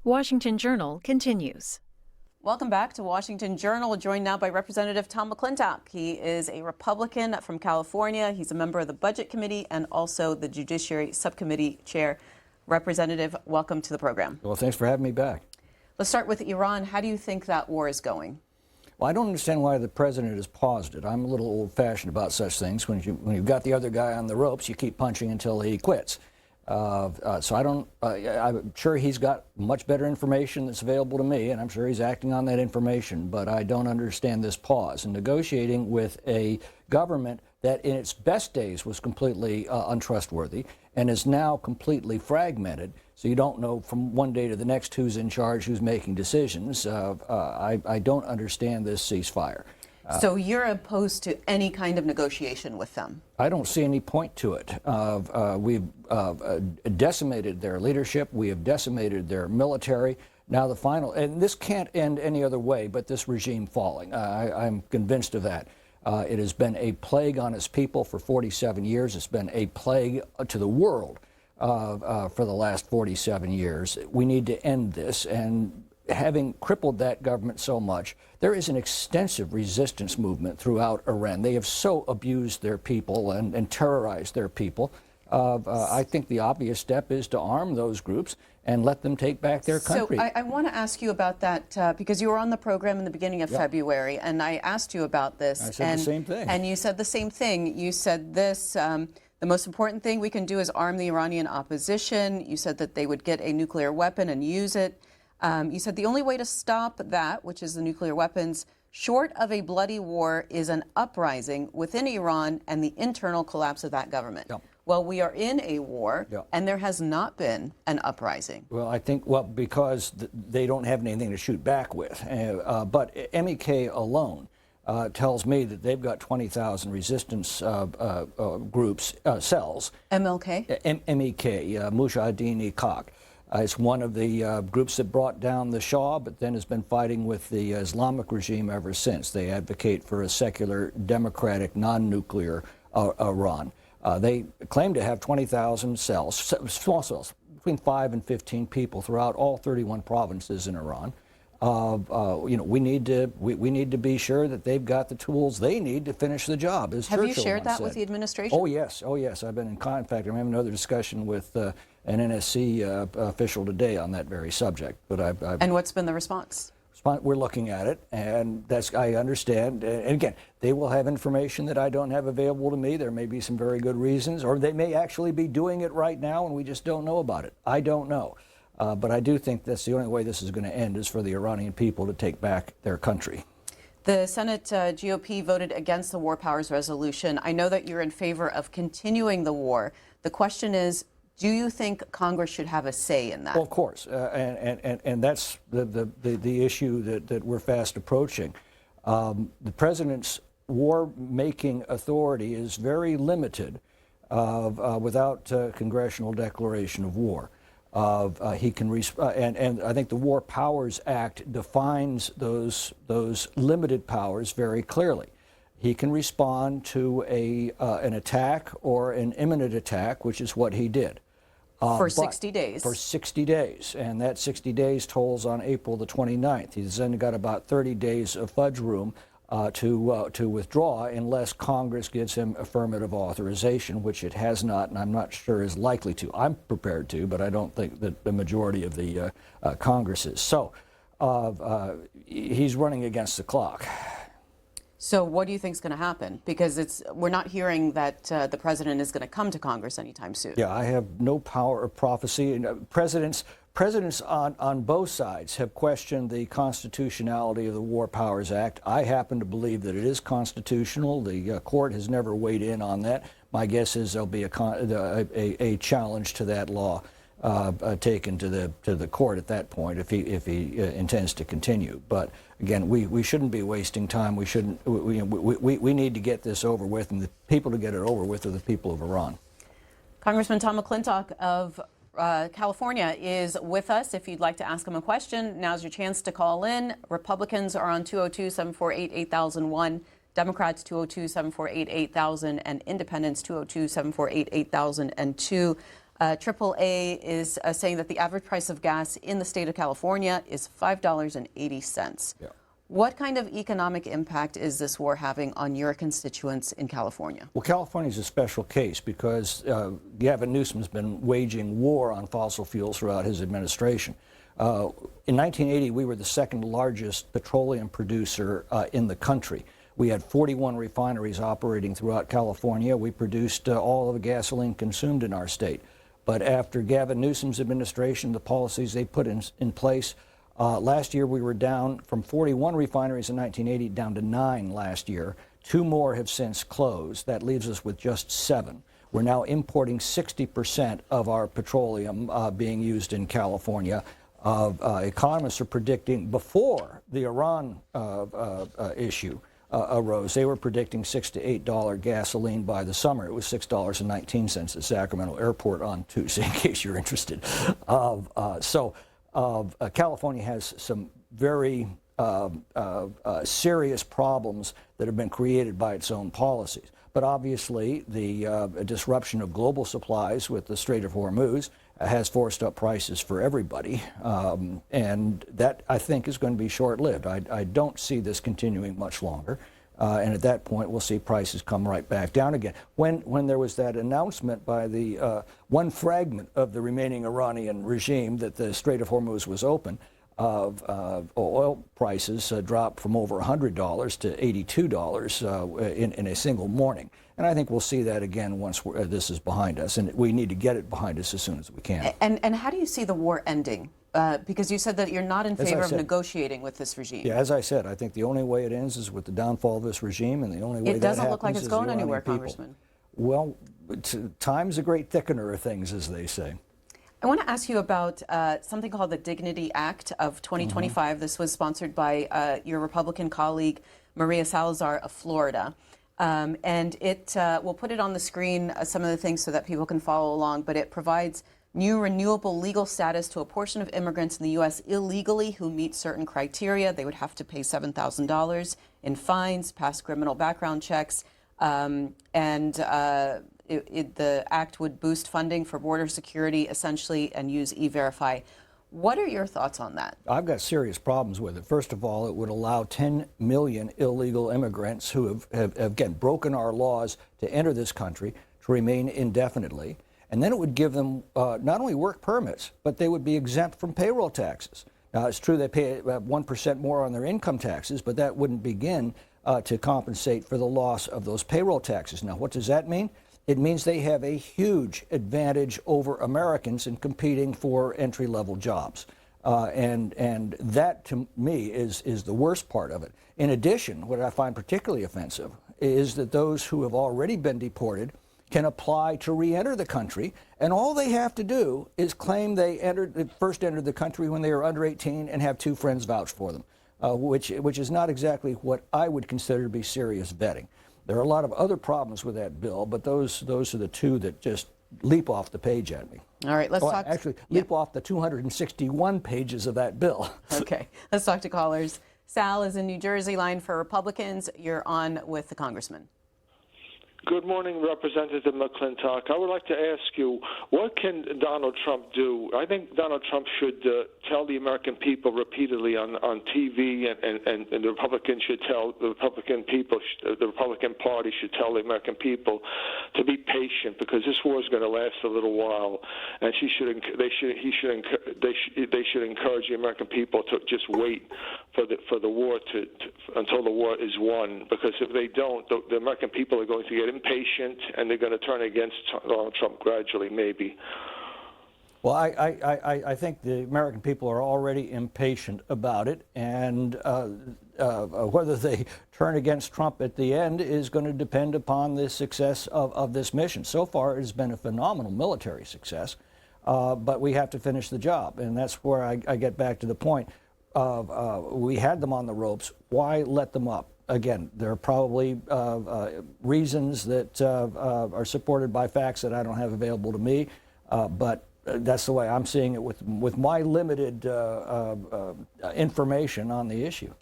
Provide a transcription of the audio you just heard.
Washington Journal continues. Welcome back to Washington Journal, joined now by Representative Tom McClintock. He is a Republican from California. He's a member of the Budget Committee and also the Judiciary Subcommittee Chair. Representative, welcome to the program. Well, thanks for having me back. Let's start with Iran. How do you think that war is going? Well, I don't understand why the president has paused it. I'm a little old-fashioned about such things. When you've got the other guy on the ropes, you keep punching until he quits. So I don't, I'm sure he's got much better information that's available to me, and I'm sure he's acting on that information, but I don't understand this pause. And negotiating with a government that in its best days was completely untrustworthy and is now completely fragmented, so you don't know from one day to the next who's in charge, who's making decisions. I don't understand this ceasefire. So you're opposed to any kind of negotiation with them? I don't see any point to it. We've decimated their leadership. We have decimated their military. Now the final, and this can't end any other way but this regime falling. I'm convinced of that. It has been a plague on its people for 47 years. It's been a plague to the world for the last 47 years. We need to end this, and having crippled that government so much, there is an extensive resistance movement throughout Iran. They have so abused their people and terrorized their people. I think the obvious step is to arm those groups and let them take back their country. So I want to ask you about that because you were on the program in the beginning of February, and I asked you about this. I said the same thing. And you said the same thing. You said this, the most important thing we can do is arm the Iranian opposition. You said that they would get a nuclear weapon and use it. You said the only way to stop that, which is the nuclear weapons, short of a bloody war, is an uprising within Iran and the internal collapse of that government. Yep. Well, we are in a war, Yep. and there has not been an uprising. Well, I think, because they don't have anything to shoot back with. But MEK alone tells me that they've got 20,000 resistance groups, cells. MLK? MEK, Mujahideen-e-Khalq. It's one of the groups that brought down the Shah, but then has been fighting with the Islamic regime ever since. They advocate for a secular, democratic, non-nuclear Iran. They claim to have 20,000 cells, small cells, between 5 and 15 people throughout all 31 provinces in Iran. We need to be sure that they've got the tools they need to finish the job. As Have you Churchill shared once that said. with the administration? Oh yes, oh yes. I've been in contact. I'm having another discussion with an NSC official today on that very subject. But And what's been the response? we're looking at it, and I understand. And again, they will have information that I don't have available to me. There may be some very good reasons, or they may actually be doing it right now, and we just don't know about it. I don't know. But I do think that's the only way this is going to end, is for the Iranian people to take back their country. The Senate GOP voted against the War Powers Resolution. I know that you're in favor of continuing the war. The question is, do you think Congress should have a say in that? Well, of course, and that's the issue that we're fast approaching. The president's war-making authority is very limited without congressional declaration of war. He can and I think the War Powers Act defines those limited powers very clearly. He can respond to an attack or an imminent attack, which is what he did. For 60 days. For 60 days, and that 60 days tolls on April the 29th. He's then got about 30 days of fudge room to withdraw unless Congress gives him affirmative authorization, which it has not, and I'm not sure is likely to. I'm prepared to, but I don't think that the majority of the Congress is. So he's running against the clock. So what do you think is going to happen? Because we're not hearing that the president is going to come to Congress anytime soon. Yeah, I have no power of prophecy. And, presidents on both sides have questioned the constitutionality of the War Powers Act. I happen to believe that it is constitutional. The court has never weighed in on that. My guess is there'll be a challenge to that law taken to the court at that point if he intends to continue. But again, we shouldn't be wasting time. We shouldn't. We need to get this over with, and the people to get it over with are the people of Iran. Congressman Tom McClintock of California is with us. If you'd like to ask him a question, now's your chance to call in. Republicans are on 202-748-8001. Democrats 202-748-8000, and Independents 202-748-8002. AAA is saying that the average price of gas in the state of California is $5.80. Yeah. What kind of economic impact is this war having on your constituents in California? Well, California is a special case because Gavin Newsom's been waging war on fossil fuels throughout his administration. In 1980, we were the second largest petroleum producer in the country. We had 41 refineries operating throughout California. We produced all of the gasoline consumed in our state. But after Gavin Newsom's administration, the policies they put in place, last year we were down from 41 refineries in 1980 down to 9 last year. 2 more have since closed. That leaves us with just 7. We're now importing 60% of our petroleum being used in California. Economists are predicting, before the Iran issue arose, they were predicting $6 to $8 gasoline by the summer. It was $6.19 at Sacramento Airport on Tuesday, in case you're interested. California has some very serious problems that have been created by its own policies. But obviously, the disruption of global supplies with the Strait of Hormuz has forced up prices for everybody. And that, I think, is going to be short-lived. I don't see this continuing much longer. And at that point, we'll see prices come right back down again. When there was that announcement by the one fragment of the remaining Iranian regime that the Strait of Hormuz was open, oil prices dropped from over $100 to $82 in a single morning. And I think we'll see that again once this is behind us. And we need to get it behind us as soon as we can. And how do you see the war ending? Because you said that you're not in favor of negotiating with this regime. Yeah, as I said, I think the only way it ends is with the downfall of this regime, and the only way it doesn't look like it's going anywhere, Congressman. Well, time's a great thickener of things, as they say. I want to ask you about something called the Dignity Act of 2025. Mm-hmm. This was sponsored by your Republican colleague, Maria Salazar of Florida. And it we'll put it on the screen, some of the things so that people can follow along, but it provides new renewable legal status to a portion of immigrants in the U.S. illegally who meet certain criteria. They would have to pay $7,000 in fines, pass criminal background checks, the act would boost funding for border security, essentially, and use E-Verify. What are your thoughts on that? I've got serious problems with it. First of all, it would allow 10 million illegal immigrants who have again, broken our laws to enter this country to remain indefinitely. And then it would give them not only work permits, but they would be exempt from payroll taxes. Now, it's true they pay 1% more on their income taxes, but that wouldn't begin to compensate for the loss of those payroll taxes. Now, what does that mean? It means they have a huge advantage over Americans in competing for entry-level jobs. And that, to me, is the worst part of it. In addition, what I find particularly offensive is that those who have already been deported can apply to re-enter the country, and all they have to do is claim they first entered the country when they were under 18 and have 2 friends vouch for them, which is not exactly what I would consider to be serious vetting. There are a lot of other problems with that bill, but those are the 2 that just leap off the page at me. All right, let's talk. Actually, leap off the 261 pages of that bill. Okay, let's talk to callers. Sal is in New Jersey, line for Republicans. You're on with the Congressman. Good morning, Representative McClintock. I would like to ask you, what can Donald Trump do? I think Donald Trump should tell the American people repeatedly on TV, and the Republicans should tell the Republican people, the Republican Party should tell the American people to be patient, because this war is going to last a little while, and they should encourage the American people to just wait for the war until the war is won, because if they don't, the American people are going to get impatient, and they're going to turn against Donald Trump gradually, maybe. Well, I think the American people are already impatient about it, and whether they turn against Trump at the end is going to depend upon the success of this mission. So far, it has been a phenomenal military success, but we have to finish the job, and that's where I get back to the point of we had them on the ropes. Why let them up? Again, there are probably reasons that are supported by facts that I don't have available to me, but that's the way I'm seeing it with my limited information on the issue.